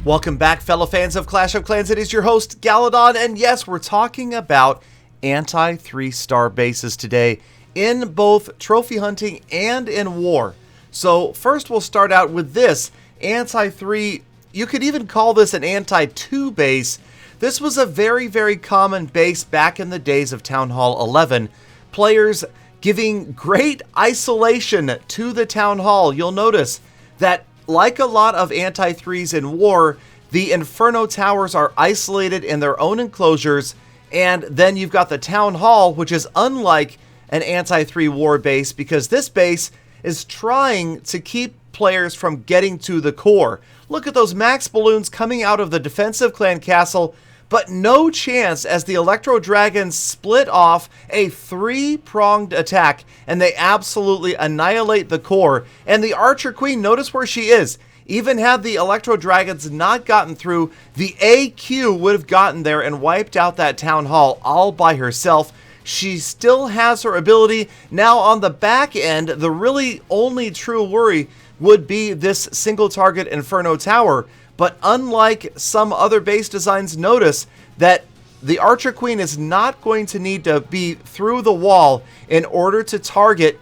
Welcome back, fellow fans of Clash of Clans. It is your host, Galadon, and yes, we're talking about anti-3-star bases today in both trophy hunting and in war. So first we'll start out with this anti-3, you could even call this an anti-2 base. This was a very, very common base back in the days of Town Hall 11. Players giving great isolation to the Town Hall. You'll notice that like a lot of anti-3s in war, the Inferno Towers are isolated in their own enclosures, and then you've got the Town Hall, which is unlike an anti-3 war base because this base is trying to keep players from getting to the core. Look at those max balloons coming out of the defensive clan castle, but no chance as the Electro Dragons split off a three-pronged attack, and they absolutely annihilate the core. And the Archer Queen, notice where she is. Even had the Electro Dragons not gotten through, the AQ would have gotten there and wiped out that Town Hall all by herself. She still has her ability. Now on the back end, the really only true worry would be this single target Inferno Tower. But unlike some other base designs, notice that the Archer Queen is not going to need to be through the wall in order to target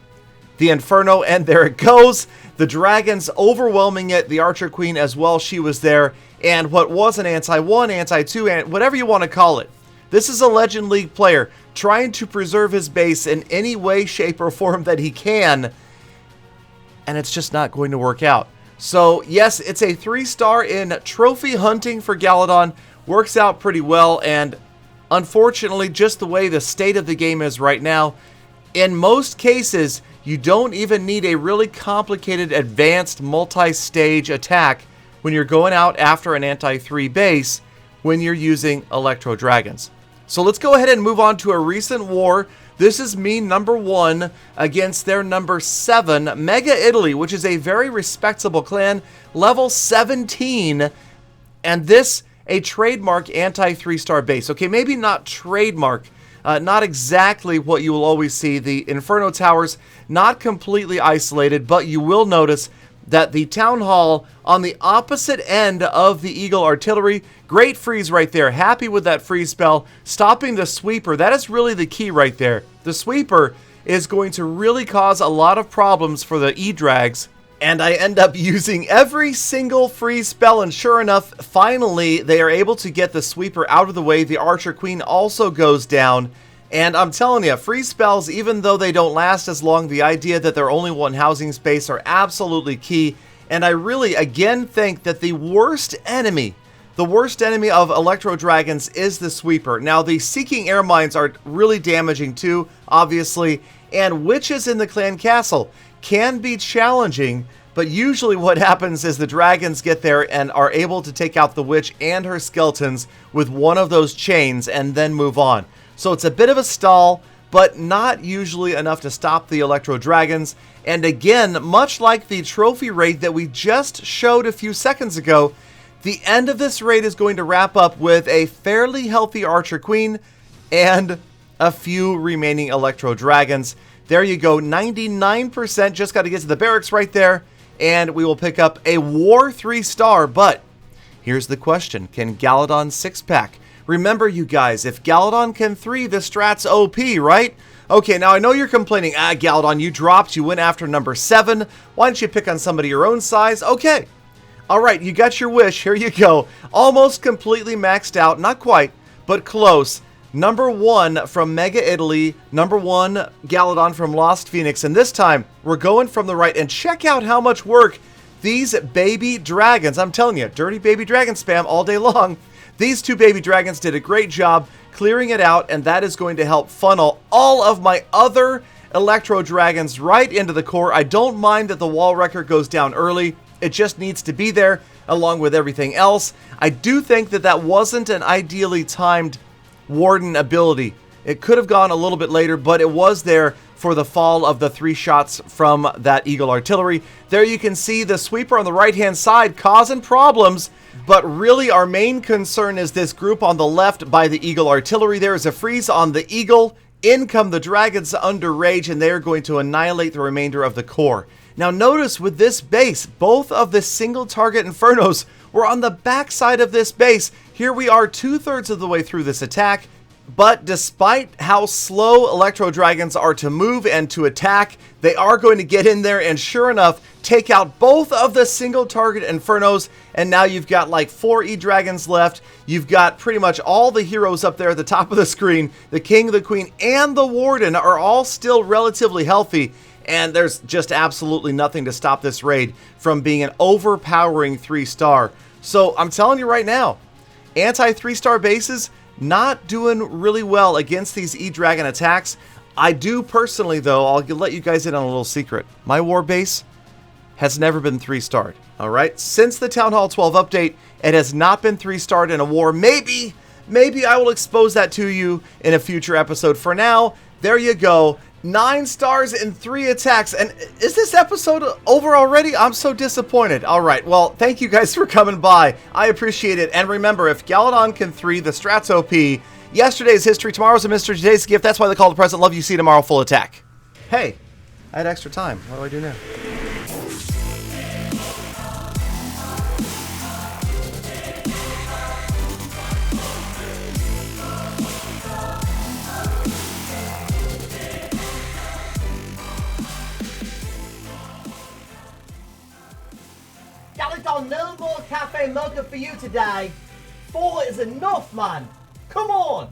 the Inferno. And there it goes. The Dragons overwhelming it. The Archer Queen as well, she was there. And what was an anti-1, anti-2, whatever you want to call it. This is a Legend League player trying to preserve his base in any way, shape, or form that he can. And it's just not going to work out. So yes, it's a 3-star in trophy hunting for Galadon. Works out pretty well, and unfortunately, just the way the state of the game is right now, in most cases, you don't even need a really complicated, advanced, multi-stage attack when you're going out after an anti-3 base when you're using Electro Dragons. So let's go ahead and move on to a recent war. This is me number 1 against their number 7, Mega Italy, which is a very respectable clan, level 17, and this a trademark anti-3-star base. Okay, maybe not trademark, not exactly what you will always see. The Inferno Towers not completely isolated, but you will notice that the Town Hall on the opposite end of the Eagle Artillery, great freeze right there. Happy with that freeze spell. Stopping the sweeper, that is really the key right there. The sweeper is going to really cause a lot of problems for the E-Drags, and I end up using every single freeze spell, and sure enough, finally, they are able to get the sweeper out of the way. The Archer Queen also goes down, and I'm telling you, freeze spells, even though they don't last as long, the idea that they're only one housing space are absolutely key. And I really, again, think that the worst enemy of Electro Dragons is the sweeper. Now, the Seeking Air Mines are really damaging too, obviously, and witches in the clan castle can be challenging, but usually what happens is the dragons get there and are able to take out the witch and her skeletons with one of those chains and then move on. So it's a bit of a stall, but not usually enough to stop the Electro Dragons. And again, much like the trophy raid that we just showed a few seconds ago, the end of this raid is going to wrap up with a fairly healthy Archer Queen and a few remaining Electro Dragons. There you go, 99%, just got to get to the barracks right there, and we will pick up a War 3-star, but here's the question, can Galadon 6-pack? Remember, you guys, if Galadon can 3, the strat's OP, right? Okay, now I know you're complaining, Galadon, you dropped, you went after number 7, why don't you pick on somebody your own size? Okay, alright, you got your wish, here you go. Almost completely maxed out, not quite, but close. Number 1 from Mega Italy, number 1 Galadon from Lost Phoenix, and this time we're going from the right, and check out how much work these baby dragons, I'm telling you, dirty baby dragon spam all day long. These 2 baby dragons did a great job clearing it out, and that is going to help funnel all of my other Electro Dragons right into the core. I don't mind that the wall wrecker goes down early, it just needs to be there along with everything else. I do think that that wasn't an ideally timed Warden ability. It could have gone a little bit later, but it was there for the fall of the 3 shots from that Eagle Artillery. There you can see the sweeper on the right-hand side causing problems, but really our main concern is this group on the left by the Eagle Artillery. There is a freeze on the Eagle. In come the dragons under rage, and they are going to annihilate the remainder of the core. Now notice with this base, both of the single target Infernos We're on the back side of this base. Here we are 2/3 of the way through this attack. But despite how slow Electro Dragons are to move and to attack, they are going to get in there and sure enough, take out both of the single target Infernos. And now you've got like 4 E-Dragons left. You've got pretty much all the heroes up there at the top of the screen. The King, the Queen, and the Warden are all still relatively healthy. And there's just absolutely nothing to stop this raid from being an overpowering 3-star. So I'm telling you right now, anti-3-star bases, not doing really well against these E-Dragon attacks. I do personally, though, I'll let you guys in on a little secret. My war base has never been 3-starred, all right? Since the Town Hall 12 update, it has not been 3-starred in a war. Maybe I will expose that to you in a future episode. For now, there you go. 9 stars in 3 attacks. And is this episode over already? I'm so disappointed. All right, well, thank you guys for coming by. I appreciate it. And remember, if Galadon can 3, the strat's OP. Yesterday's history, tomorrow's a mystery, today's a gift. That's why they call it the present. Love you, see you tomorrow, full attack. Hey, I had extra time. What do I do now? Galadon, no more cafe mocha for you today. 4 is enough, man. Come on.